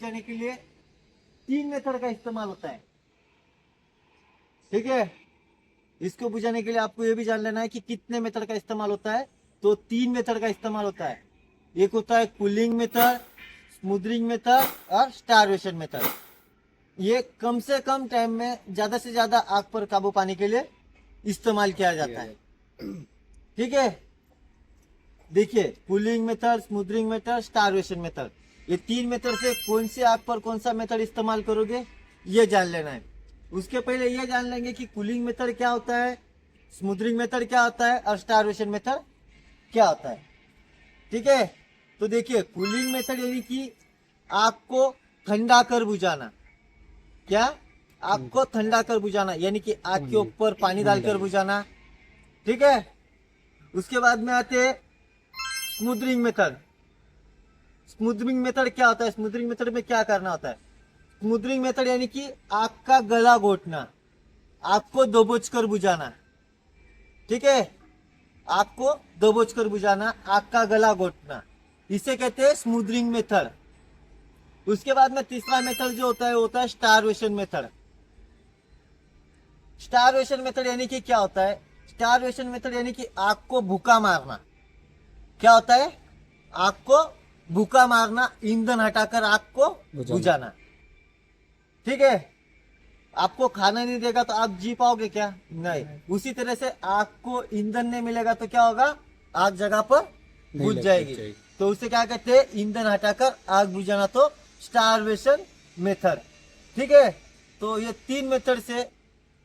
बुझाने के लिए 3 मेथड का इस्तेमाल होता है। ठीक है, इसको बुझाने के लिए आपको ये भी जान लेना है कि कितने मेथड का इस्तेमाल होता है। तो 3 मेथड का इस्तेमाल होता है। एक होता है कूलिंग मेथड, स्मूदरिंग मेथड और स्टारवेशन मेथड। ये कम से कम टाइम में ज्यादा से ज्यादा आग पर काबू पाने के लिए इस्तेमाल किया जाता है। ठीक है, देखिए cooling method, smothering method, starvation method, ये 3 मेथड से कौन सी आग पर कौन सा मेथड इस्तेमाल करोगे ये जान लेना है। उसके पहले ये जान लेंगे कि कूलिंग मेथड क्या होता है, स्मूदरिंग मेथड क्या होता है और स्टारवेशन मेथड क्या होता है। ठीक है, तो देखिए कूलिंग मेथड यानी कि आग को ठंडा कर बुझाना। क्या? आग को ठंडा कर बुझाना, यानी कि आग के ऊपर पानी डालकर बुझाना। ठीक है, उसके बाद में आते हैं स्मूदरिंग मेथड। स्मूदरिंग मेथड क्या होता है? स्मूदरिंग मेथड में क्या करना होता है? स्मूदरिंग मेथड यानी कि आग का गला घोटना, आग को दबोच कर बुझाना। ठीक है, आग को दबोच कर बुझाना, आग का गला घोटना, इसे कहते हैं स्मूदरिंग मेथड। उसके बाद में तीसरा मेथड जो होता है वो होता है स्टारवेशन मेथड। स्टारवेशन मेथड यानी कि क्या होता है? स्टारवेशन मेथड यानी कि आग को भूखा मारना। क्या होता है? आग को भूखा मारना, ईंधन हटाकर आग को बुझाना। ठीक है, आपको खाना नहीं देगा तो आप जी पाओगे क्या? नहीं। उसी तरह से आग को ईंधन नहीं मिलेगा तो क्या होगा? आग जगह पर बुझ जाएगी। तो उसे क्या कहते हैं? ईंधन हटाकर आग बुझाना, तो स्टारवेशन मेथड। ठीक है, तो ये 3 मेथड से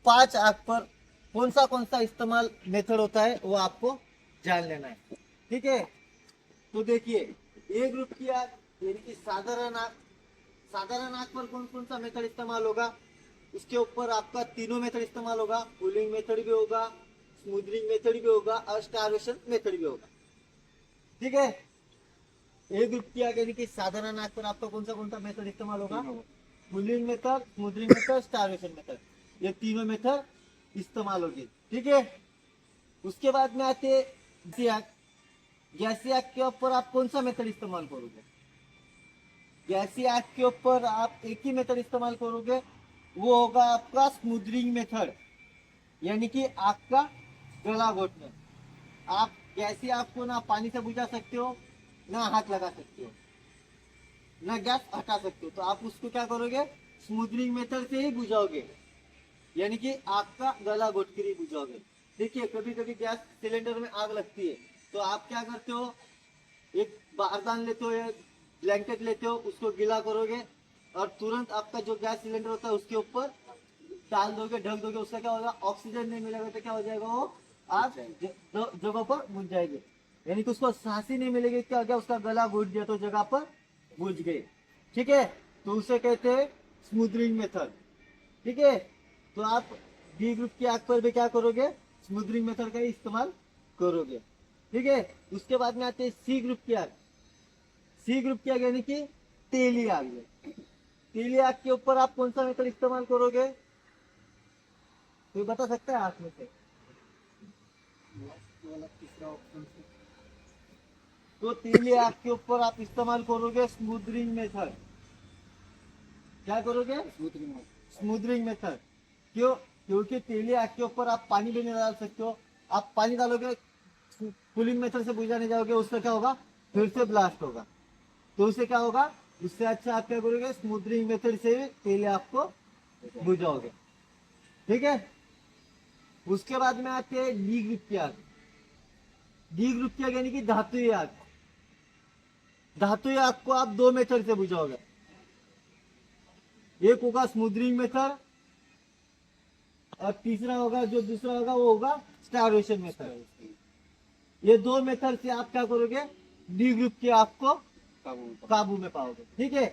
5 आग पर कौन सा इस्तेमाल मेथड होता है वो आपको जान लेना है। ठीक है, तो देखिए ए ग्रुप की आग यानी कि साधारण आग, साधारण आग पर कौन सा मेथड इस्तेमाल होगा? उसके ऊपर आपका तीनों मेथड इस्तेमाल होगा, कूलिंग मेथड भी होगा, स्मूदरिंग मेथड भी होगा और स्टारवेशन मेथड भी होगा। ठीक है, ए ग्रुप की आग यानी कि साधारण आग पर आपका कौन सा मेथड इस्तेमाल होगा? Cooling method, smothering method, starvation method, ये तीनों मेथड इस्तेमाल होगी। ठीक है, उसके बाद में आते गैसीय आग। गैसीय आग के ऊपर आप कौन सा मेथड इस्तेमाल करोगे? गैसीय आग के ऊपर आप एक ही मेथड इस्तेमाल करोगे, वो होगा आपका स्मूदरिंग मेथड, यानी कि आग का गला घोटना। आप गैसीय आग को ना पानी से बुझा सकते हो, ना हाथ लगा सकते हो, ना गैस हटा सकते हो। तो आप उसको क्या करोगे? स्मूदरिंग मेथड से ही बुझाओगे, यानी कि आग का गला घोट कर ही बुझाओगे। देखिए कभी कभी गैस सिलेंडर में आग लगती है तो आप क्या करते हो? एक बारदान लेते हो, एक ब्लैंकेट लेते हो, उसको गीला करोगे और तुरंत आपका जो गैस सिलेंडर होता है उसके ऊपर डाल दोगे, ढक दोगे। उसका क्या होगा? ऑक्सीजन नहीं मिलेगा तो क्या हो जाएगा? वो आग जगह पर बुझ जाएगी, यानी कि उसको सांस ही नहीं मिलेगी। क्या हो गया? उसका गला घुट गया तो जगह पर बुझ गई। ठीक है, तो उसे कहते हैं स्मूदरिंग मेथड। ठीक है, तो आप बी ग्रुप की आग पर भी क्या करोगे? स्मूदरिंग मेथड का ही इस्तेमाल करोगे। ठीक है, उसके बाद में आते हैं सी ग्रुप की आग। सी ग्रुप की आग यानी कि तेली आग। तेली आग के ऊपर आप कौन सा मेथड इस्तेमाल करोगे? कोई बता सकता है आग में से? तो तेली आग के ऊपर आप इस्तेमाल करोगे स्मूदरिंग मेथड। क्या करोगे? Smothering method. क्यों? क्योंकि तेली आग के ऊपर आप पानी भी नहीं डाल सकते हो। आप पानी डालोगे, कूलिंग मेथड से बुझाने जाओगे, उससे क्या होगा? फिर से ब्लास्ट होगा। तो उससे क्या होगा? उससे अच्छा आप क्या करोगे? स्मूदरिंग मेथड से तेली आग को बुझाओगे। ठीक है, उसके बाद में आते हैं डी ग्रुप की आग। डी ग्रुप की आग यानी कि धातुई आग। धातुई आग को आप 2 मेथड से बुझाओगे, एक होगा स्मूदरिंग मेथड और तीसरा होगा, जो दूसरा होगा वो होगा स्टारवेशन मेथड। ये 2 मेथड से आप क्या करोगे? डी ग्रुप की आग को काबू में पाओगे। ठीक है,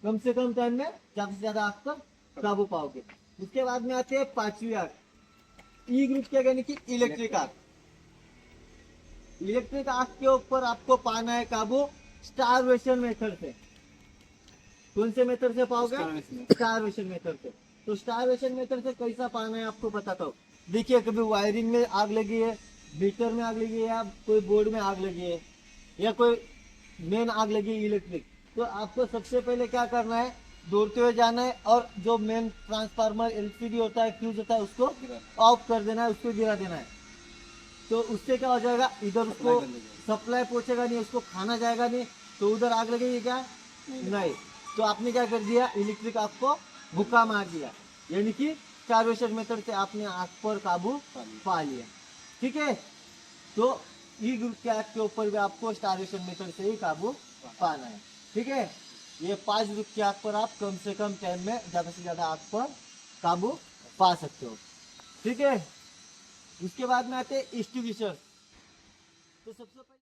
कम से कम टाइम में ज्यादा से ज्यादा आग पर काबू पाओगे। उसके बाद में आते हैं 5वीं आग, ई ग्रुप की आग यानी कि इलेक्ट्रिक आग। इलेक्ट्रिक आग के ऊपर आपको पाना है काबू स्टारवेशन मेथड से। कौन से मेथड से पाओगे? स्टारवेशन मेथड से। तो स्टारवेशन मेथड से कैसा पाना है आपको बताता हूँ। देखिए कभी वायरिंग में आग लगी है, मीटर में आग लगी है, या कोई बोर्ड में आग लगी है, या कोई मेन आग लगी है इलेक्ट्रिक, तो आपको सबसे पहले क्या करना है, दौड़ते हुए जाना है और जो मेन ट्रांसफार्मर एलसीडी होता है, फ्यूज होता है, उसको ऑफ कर देना है, उसको गिरा देना है। तो उससे क्या हो जाएगा, इधर उसको सप्लाई पहुंचेगा नहीं, उसको खाना जाएगा नहीं, तो उधर आग लगेगी क्या? नहीं। तो आपने क्या कर दिया, इलेक्ट्रिक आग को भूखा मार दिया, यानी कि स्टारवेशन मेथड से आपने आग पर काबू पा लिया। ठीक है, तो ई ग्रुप के आग के ऊपर भी आपको स्टारवेशन मेथड से ही काबू पाना है। ठीक है, ये 5 ग्रुप की आग पर आप कम से कम टाइम में ज्यादा से ज्यादा आग पर काबू पा सकते हो। ठीक है, उसके बाद में आते हैं एक्सटिंग्विशर। तो सबसे पहले